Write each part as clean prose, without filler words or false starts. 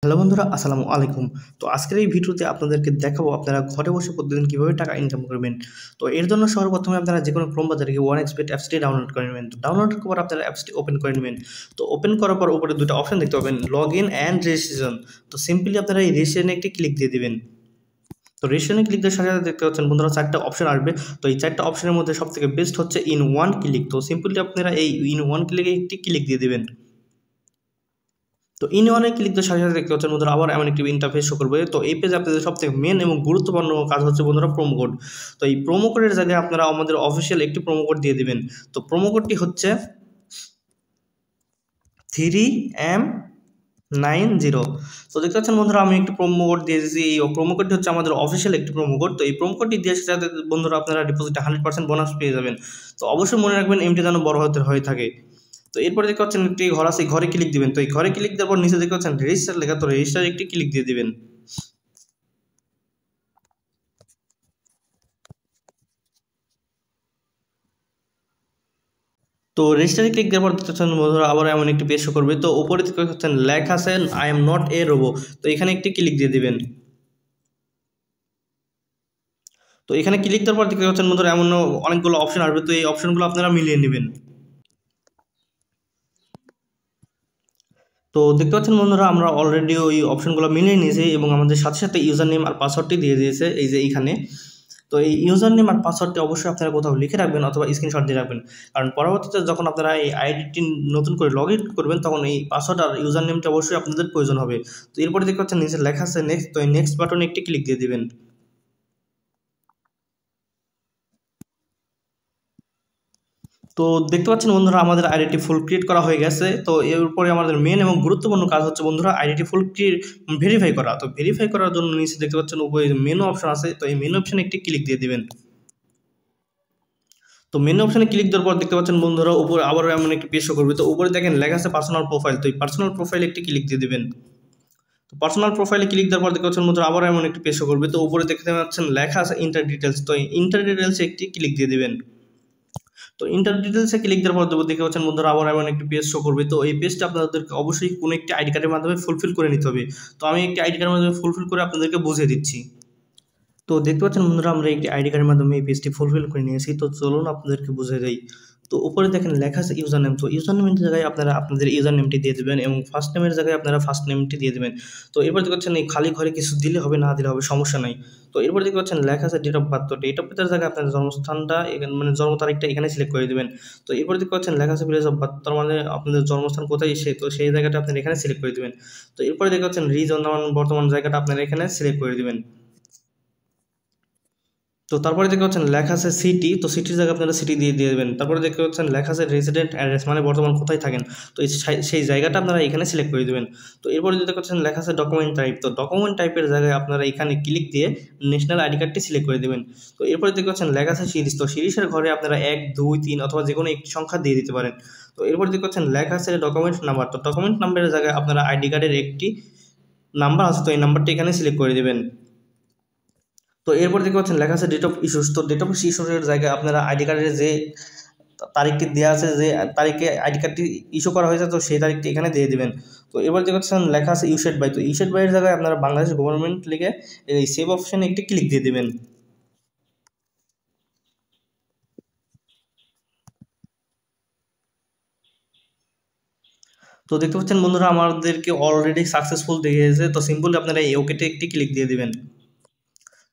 Hello বন্ধুরা, আসসালামু আলাইকুম। তো আজকের এই ভিডিওতে আপনাদেরকে দেখাবো আপনারা ঘরে বসে প্রতিদিন কীভাবে টাকা ইনকাম করবেন। তো এর জন্য সর্বপ্রথমে আপনারা যেকোনো ক্রোম বাজারে গিয়ে OneXBet অ্যাপসটি ডাউনলোড করে নেবেন। তো ডাউনলোড করার পর আপনারা অ্যাপসটি ওপেন করে নেবেন। তো ওপেন করার পর উপরে দুটো অপশন দেখতে পাবেন, লগ ইন অ্যান্ড রেজিস্ট্রেশন। তো সিম্পলি আপনারা এই রেজিস্ট্রেশনে একটি ক্লিক দিয়ে দিবেন। তো রেজিস্ট্রেশনে ক্লিক দেওয়ার সাথে সাথে দেখতে পাচ্ছেন বন্ধুরা 4টা অপশন আসবে। তো এই 4টা অপশনের মধ্যে সবথেকে বেস্ট হচ্ছে ইন ওয়ান ক্লিক। তো সিম্পলি আপনারা এই ইন ওয়ান ক্লিকে একটি ক্লিক দিয়ে দেবেন। তো ইন ওয়ানে ক্লিক দেওয়ার সাথে সাথে দেখতে পাচ্ছেন বন্ধুরা আবার এমন একটি ইন্টারফেস শো করবে। তো এই পেজে আপনাদের সবথেকে মেন এবং গুরুত্বপূর্ণ কাজ হচ্ছে বন্ধুরা প্রোমো কোড। তো এই প্রোমো কোডের জায়গায় আপনারা আমাদের অফিসিয়াল একটি প্রোমো কোড দিয়ে দিবেন। তো প্রোমো কোডটি হচ্ছে 3M90। তো দেখতে পাচ্ছেন বন্ধুরা আমি একটি প্রোমো কোড দিয়ে দিয়েছি। এই প্রোমো কোডটি হচ্ছে আমাদের অফিসিয়াল একটি প্রোমো কোড। তো এই প্রোমো কোডটি দিয়ে সাথে বন্ধুরা আপনারা ডিপোজিটে 100% বোনাস পেয়ে যাবেন। তো অবশ্যই মনে রাখবেন এমটি যেন বড় হাতের হয়ে থাকে। তো এরপরে দেখতে পাচ্ছেন একটি ঘর আছে, ঘরে ক্লিক দিবেন। তো এই ঘরে ক্লিক দেওয়ার পর নিচে দেখতে পাচ্ছেন রেজিস্টার লেখা, তো রেজিস্টার একটি ক্লিক দিয়ে দিবেন। তো রেজিস্টারে ক্লিক দেওয়ার পর দেখতে পাচ্ছেন বন্ধুরা আবার এমন একটি পেজ শো করবে। তো উপরে দেখতে পাচ্ছেন লেখা আছে I am not a robo. তো এখানে একটি ক্লিক দিয়ে দিবেন। তো এখানে ক্লিক দেওয়ার পর দেখতে পাচ্ছেন বন্ধুরা এমন অনেকগুলো অপশন আসবে। তো এই অপশনগুলো আপনারা মিলিয়ে নেবেন। তো দেখতে পাচ্ছেন বন্ধুরা আমরা অলরেডি ওই অপশনগুলো মিলিয়ে নিয়েছি এবং আমাদের সাথে সাথে ইউজার নেম আর পাসওয়ার্ডটি দিয়ে দিয়েছে এই যে এইখানে। তো এই ইউজার নেম আর পাসওয়ার্ডটি অবশ্যই আপনারা কোথাও লিখে রাখবেন অথবা স্ক্রিনশট দিয়ে রাখবেন, কারণ পরবর্তীতে যখন আপনারা এই আইডিটি নতুন করে লগ ইন করবেন তখন এই পাসওয়ার্ড আর ইউজার নেমটি অবশ্যই আপনাদের প্রয়োজন হবে। তো এরপরে দেখতে পাচ্ছেন নিচে লেখা আছে নেক্সট। তো এই নেক্সট বাটনে একটি ক্লিক দিয়ে দিবেন। তো দেখতে পাচ্ছেন বন্ধুরা আমাদের আইডিটি ফুল ক্রিয়েট করা হয়ে গেছে। তো এরপরে আমাদের মেন এবং গুরুত্বপূর্ণ কাজ হচ্ছে বন্ধুরা আইডিটি ফুল ভেরিফাই করা। তো ভেরিফাই করার জন্য নিচে দেখতে পাচ্ছেন উপরে মেনু অপশন আছে। তো এই মেনু অপশনে একটি ক্লিক দিয়ে দিবেন। তো মেনু অপশনে ক্লিক দেওয়ার পর দেখতে পাচ্ছেন বন্ধুরা উপরে আবারও এমন একটি পেজ শো করবে। তো উপরে দেখেন লেখা আছে পার্সোনাল প্রোফাইল। তো এই পার্সোনাল প্রোফাইলে একটি ক্লিক দিয়ে দিবেন। তো পার্সোনাল প্রোফাইলে ক্লিক দেওয়ার পর দেখতে পাচ্ছেন বন্ধুরা আবার এমন একটি পেজ শো করবে। তো উপরে দেখতে পাচ্ছেন লেখা আছে ইন্টার ডিটেলস। তো এই ইন্টার ডিটেলসে একটি ক্লিক দিয়ে দিবেন। তো ইন্টার ডিটেলসে ক্লিক দেওয়ার পর দেখতে পাচ্ছেন বন্ধুরা আবার এমন একটি পেজ শো করবে। তো এই পেজটা আপনাদেরকে অবশ্যই কোনো একটি আইডি কার্ডের মাধ্যমে ফুলফিল করে নিতে হবে। তো আমি একটি আইডি কার্ডের মাধ্যমে ফুলফিল করে আপনাদেরকে বুঝিয়ে দিচ্ছি। তো দেখতে পাচ্ছেন বন্ধুরা আমরা একটি আইডি কার্ডের মাধ্যমে এই পেজটি ফুলফিল করে নিয়েছি। তো চলুন আপনাদেরকে বুঝিয়ে দেই। তো উপরে দেখেন লেখা আছে ইউজার নেম। তো ইউজার নেমের জায়গায় আপনারা আপনাদের ইউজার নেমটি দিয়ে দেবেন এবং ফার্স্ট নেমের জায়গায় আপনারা ফার্স্ট নেমটি দিয়ে দেবেন। তো এরপর দেখতে পাচ্ছেন এই খালি ঘরে কিছু দিলে হবে না দিলে হবে সমস্যা নাই। তো এরপর দেখতে পাচ্ছেন লেখা আছে ডেট অফ বার্থ। তো ডেট অফ বার্থের জায়গায় আপনার জন্মস্থানটা এখানে মানে জন্ম তারিখটা এখানে সিলেক্ট করে দেবেন। তো এরপর দেখতে পাচ্ছেন লেখা আছে প্লেস অফ বার্থ, তার মানে আপনাদের জন্মস্থান কোথায় তো সেই জায়গাটা আপনারা এখানে সিলেক্ট করে দেবেন। তো এরপরে দেখতে পাচ্ছেন রিজন বর্তমান জায়গাটা আপনারা এখানে সিলেক্ট করে দেবেন। তো তারপরে দেখতে পাচ্ছেন লেখা আছে সিটি। তো সিটির জায়গায় আপনারা সিটি দিয়ে দেবেন। তারপরে দেখতে পাচ্ছেন লেখা আছে রেসিডেন্ট অ্যাড্রেস, মানে বর্তমান কোথায় থাকেন। তো সেই জায়গাটা আপনারা এখানে সিলেক্ট করে দেবেন। তো এরপরে দেখতে পাচ্ছেন লেখা আছে ডকুমেন্ট টাইপ। তো ডকুমেন্ট টাইপের জায়গায় আপনারা এখানে ক্লিক দিয়ে ন্যাশনাল আইডি কার্ডটি সিলেক্ট করে দেবেন। তো এরপরে দেখতে পাচ্ছেন লেখা আছে সিরিজ। তো সিরিজের ঘরে আপনারা 1, 2, 3 অথবা যে কোনো একটি সংখ্যা দিয়ে দিতে পারেন। তো এরপরে দেখতে পাচ্ছেন লেখা আছে ডকুমেন্ট নাম্বার। তো ডকুমেন্ট নাম্বারের জায়গায় আপনারা আইডি কার্ডের একটি নাম্বার আছে, তো এই নাম্বারটি এখানে সিলেক্ট করে দেবেন। তো এরপর দেখতে পাচ্ছেন লেখা আছে ডেট অফ ইস্যুস। তো ডেট অফ ইস্যুসের জায়গায় আপনারা আইডি কার্ডের যে তারিখটি দেওয়া আছে, যে তারিখে আইডি কার্ডটি ইস্যু করা হয়েছে, তো সেই তারিখটি এখানে দিয়ে দেবেন। তো এবার দেখতে পাচ্ছেন লেখা আছে ইউসেড বাই। তো ইউসেড বাইয়ের জায়গায় আপনারা বাংলাদেশ গভর্নমেন্ট লিখে এই সেভ অপশানে একটি ক্লিক দিয়ে দেবেন। তো দেখতে পাচ্ছেন বন্ধুরা আমাদেরকে অলরেডি সাকসেসফুল দেখিয়েছে। তো সিম্পলি আপনারা এই ওকেতে একটি ক্লিক দিয়ে দেবেন।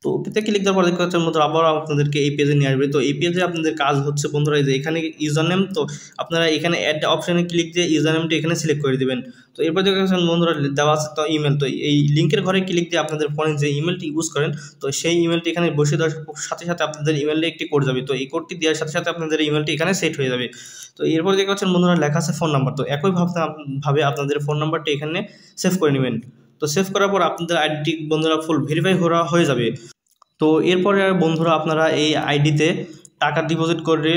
তো ওটিতে ক্লিক দেওয়ার পর দেখতে পাচ্ছেন বন্ধুরা আবার আপনাদেরকে এই পেজে নিয়ে আসবে। তো এই পেজে আপনাদের কাজ হচ্ছে বন্ধুরা এই যে এখানে ইউজার নেম। তো আপনারা এখানে অ্যাড অপশানে ক্লিক দিয়ে ইউজার নেমটি এখানে সিলেক্ট করে দেবেন। তো এরপর দেখতে পাচ্ছেন বন্ধুরা দেওয়া আছে তো ইমেল। তো এই লিঙ্কের ঘরে ক্লিক দিয়ে আপনাদের ফোনে যে ইমেলটি ইউজ করেন, তো সেই ইমেলটি এখানে বসে দেওয়ার সাথে সাথে আপনাদের ইমেলে একটি কোড যাবে। তো এই কোডটি দেওয়ার সাথে সাথে আপনাদের ইমেলটি এখানে সেট হয়ে যাবে। তো এরপর দেখতে পাচ্ছেন বন্ধুরা লেখা আছে ফোন নাম্বার। তো একই ভাবে আপনাদের ফোন নাম্বারটি এখানে সেভ করে নেবেন। তো সেভ করার পর আপনাদের আইডিটি বন্ধুরা ফুল ভেরিফাই করা হয়ে যাবে। তো এরপরে বন্ধুরা আপনারা এই আইডিতে টাকা ডিপোজিট করে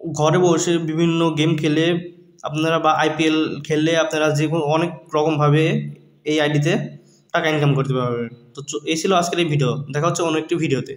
ঘরে বসে বিভিন্ন গেম খেলে আপনারা বা আইপিএল খেললে আপনারা যে কোনো অনেক রকমভাবে এই আইডিতে টাকা ইনকাম করতে পারবেন। তো এই ছিল আজকের এই ভিডিও। দেখা হচ্ছে অন্য একটি ভিডিওতে।